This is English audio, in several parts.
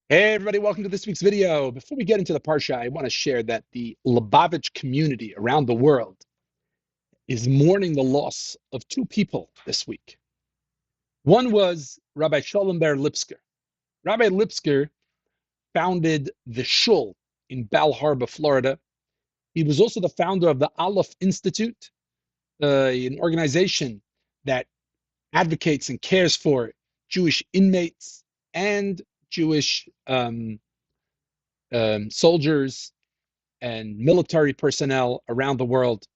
Hey everybody, welcome to this week's video. Before we get into the Parsha, I want to share that the Lubavitch community around the world is mourning the loss of two people this week. One was Rabbi Sholom B. Lipskar. Rabbi Lipskar founded the Shul in Bal Harbour, Florida. He was also the founder of the Aleph Institute, an organization that advocates and cares for Jewish inmates and Jewish soldiers and military personnel around the world.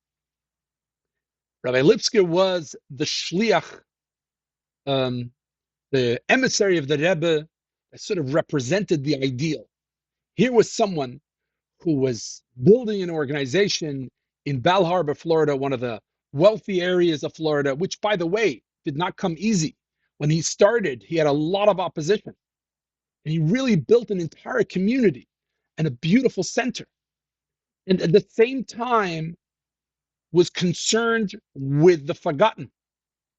Rabbi Lipskar was the shliach, the emissary of the Rebbe, that sort of represented the ideal. Here was someone who was building an organization in Bal Harbour, Florida, one of the wealthy areas of Florida, which, by the way, did not come easy. When he started, he had a lot of opposition. And he really built an entire community and a beautiful center. And at the same time, was concerned with the forgotten,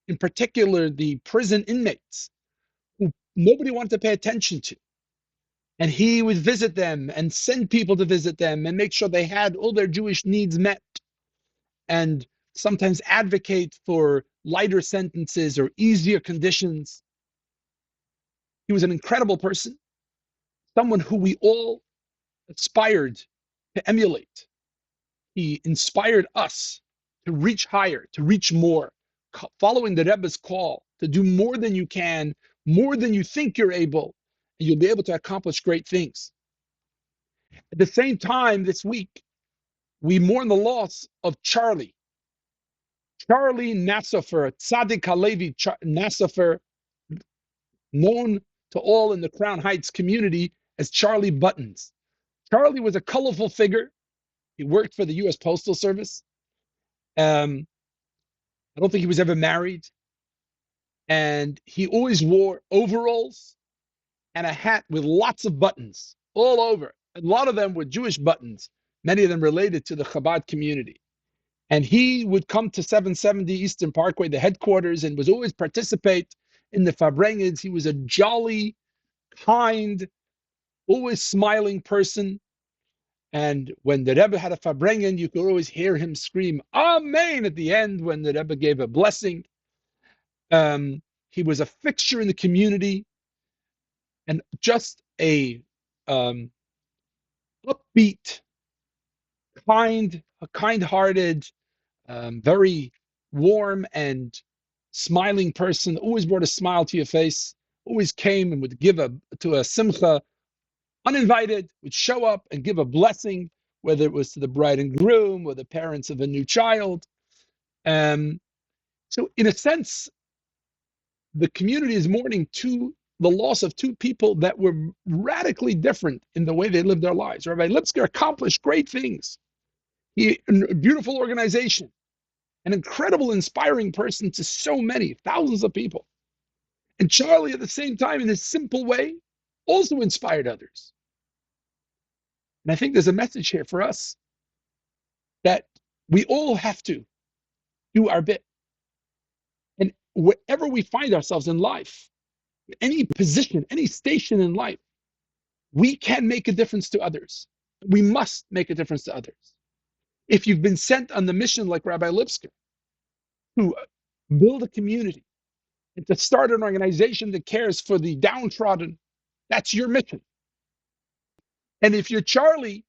in particular the prison inmates who nobody wanted to pay attention to. And he would visit them and send people to visit them and make sure they had all their Jewish needs met, and sometimes advocate for lighter sentences or easier conditions. He was an incredible person, someone who we all aspired to emulate. He inspired us to reach higher, to reach more, following the Rebbe's call to do more than you can, more than you think you're able, and you'll be able to accomplish great things. At the same time, this week, we mourn the loss of Charlie Nassofer, Tzaddik Halevi Nassofer, known to all in the Crown Heights community as Charlie Buttons. Charlie was a colorful figure. He worked for the U.S. Postal Service. I don't think he was ever married. And he always wore overalls and a hat with lots of buttons all over. A lot of them were Jewish buttons, many of them related to the Chabad community. And he would come to 770 Eastern Parkway, the headquarters, and was always participate in the Farbrengens. He was a jolly, kind, always smiling person. And when the Rebbe had a Farbrengen, you could always hear him scream, Amen, at the end when the Rebbe gave a blessing. He was a fixture in the community and just a upbeat, kind-hearted, very warm and smiling person. Always brought a smile to your face. Always came and would give to a simcha uninvited, would show up and give a blessing, whether it was to the bride and groom or the parents of a new child. So in a sense, the community is mourning the loss of two people that were radically different in the way they lived their lives. Rabbi Lipskar accomplished great things. A beautiful organization, an incredible, inspiring person to so many, thousands of people. And Charlie, at the same time, in his simple way, also inspired others. And I think there's a message here for us that we all have to do our bit. And wherever we find ourselves in life, any position, any station in life, we can make a difference to others. We must make a difference to others. If you've been sent on the mission like Rabbi Lipskar, to build a community and to start an organization that cares for the downtrodden, that's your mission. And if you're Charlie,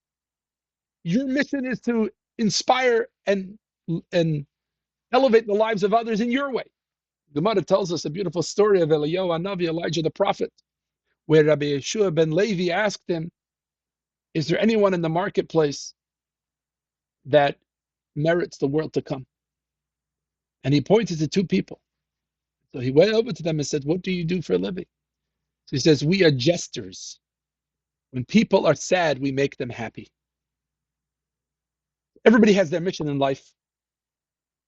your mission is to inspire and elevate the lives of others in your way. The Gemara tells us a beautiful story of Eliyahu Hanavi, Elijah the prophet, where Rabbi Yeshua ben Levi asked him, is there anyone in the marketplace that merits the world to come? And he pointed to two people. So he went over to them and said, what do you do for a living? So he says, we are jesters. When people are sad, we make them happy. Everybody has their mission in life.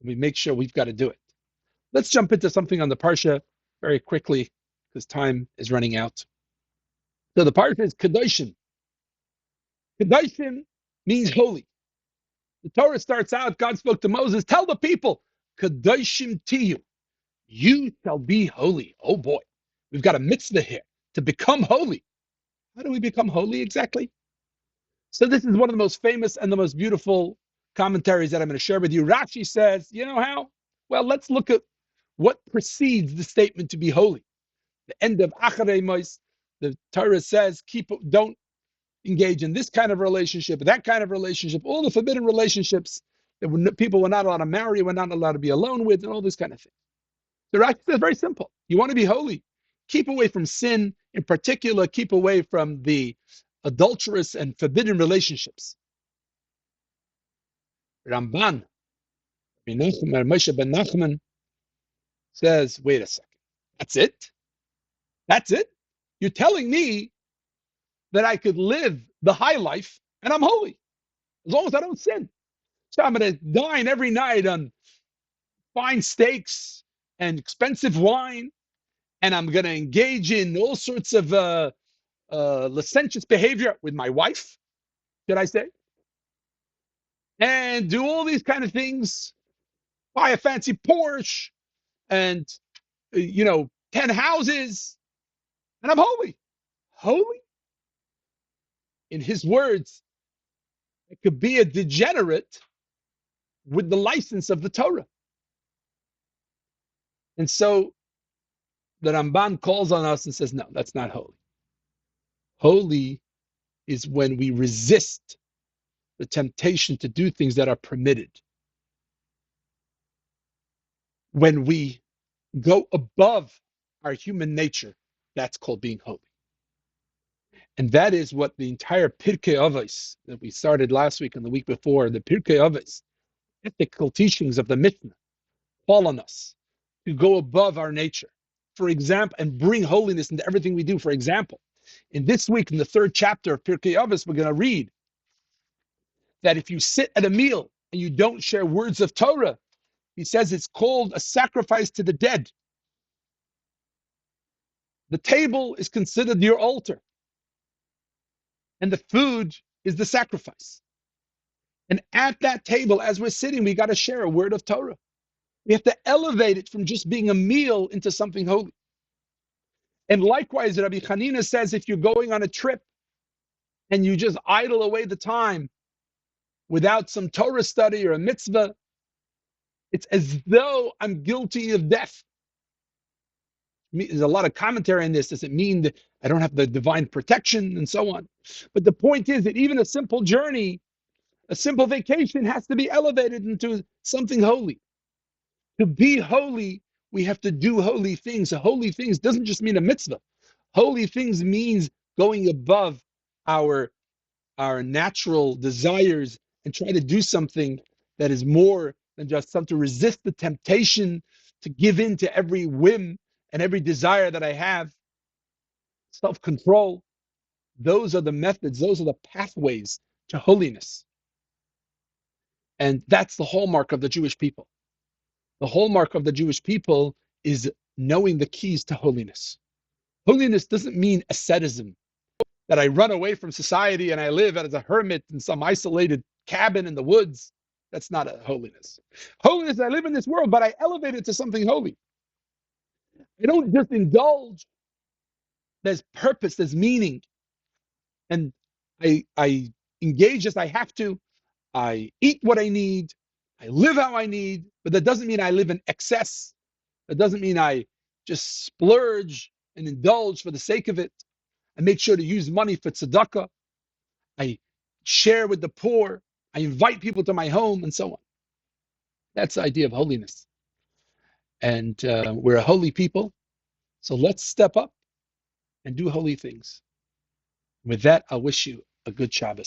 We make sure we've got to do it. Let's jump into something on the Parsha very quickly because time is running out. So the Parsha is Kedoshim. Kedoshim means holy. The Torah starts out, God spoke to Moses, tell the people, Kedoshim tiyu, you shall be holy. Oh boy, we've got a mitzvah here to become holy. How do we become holy exactly? So this is one of the most famous and the most beautiful commentaries that I'm going to share with you. Rashi says, you know how? Well, let's look at what precedes the statement to be holy. The end of Achrei Kedoshim, the Torah says, don't engage in this kind of relationship, that kind of relationship, all the forbidden relationships that people were not allowed to marry, were not allowed to be alone with, and all this kind of thing. The Rashi says very simple. You want to be holy, keep away from sin, in particular, keep away from the adulterous and forbidden relationships. Ramban, Moshe ben Nachman says, wait a second, that's it? That's it? You're telling me that I could live the high life and I'm holy, as long as I don't sin. So I'm going to dine every night on fine steaks and expensive wine, and I'm going to engage in all sorts of licentious behavior with my wife, should I say, and do all these kind of things, buy a fancy Porsche and, 10 houses, and I'm holy. Holy? In his words, it could be a degenerate with the license of the Torah. And so the Ramban calls on us and says, no, that's not holy. Holy is when we resist the temptation to do things that are permitted. When we go above our human nature, that's called being holy. And that is what the entire Pirkei Avos that we started last week and the week before, the Pirkei Avos, ethical teachings of the Mishnah, call on us to go above our nature. For example, and bring holiness into everything we do. For example, in this week, in the third chapter of Pirkei Avos, we're going to read that if you sit at a meal and you don't share words of Torah, he says it's called a sacrifice to the dead. The table is considered your altar, and the food is the sacrifice. And at that table, as we're sitting, we got to share a word of Torah. We have to elevate it from just being a meal into something holy. And likewise, Rabbi Hanina says, if you're going on a trip and you just idle away the time without some Torah study or a mitzvah, it's as though I'm guilty of death. There's a lot of commentary on this. Does it mean that I don't have the divine protection and so on? But the point is that even a simple journey, a simple vacation has to be elevated into something holy. To be holy, we have to do holy things. So holy things doesn't just mean a mitzvah. Holy things means going above our natural desires and try to do something that is more than just something to resist the temptation to give in to every whim and every desire that I have. Self-control. Those are the methods, those are the pathways to holiness. And that's the hallmark of the Jewish people. The hallmark of the Jewish people is knowing the keys to holiness. Holiness doesn't mean asceticism, that I run away from society and I live as a hermit in some isolated cabin in the woods. That's not a holiness. Holiness, I live in this world, but I elevate it to something holy. I don't just indulge. There's purpose, there's meaning. And I engage as I have to. I eat what I need. I live how I need. But that doesn't mean I live in excess. That doesn't mean I just splurge and indulge for the sake of it. I make sure to use money for tzedakah. I share with the poor. I invite people to my home and so on. That's the idea of holiness. And we're a holy people. So let's step up and do holy things. With that, I wish you a good Shabbos.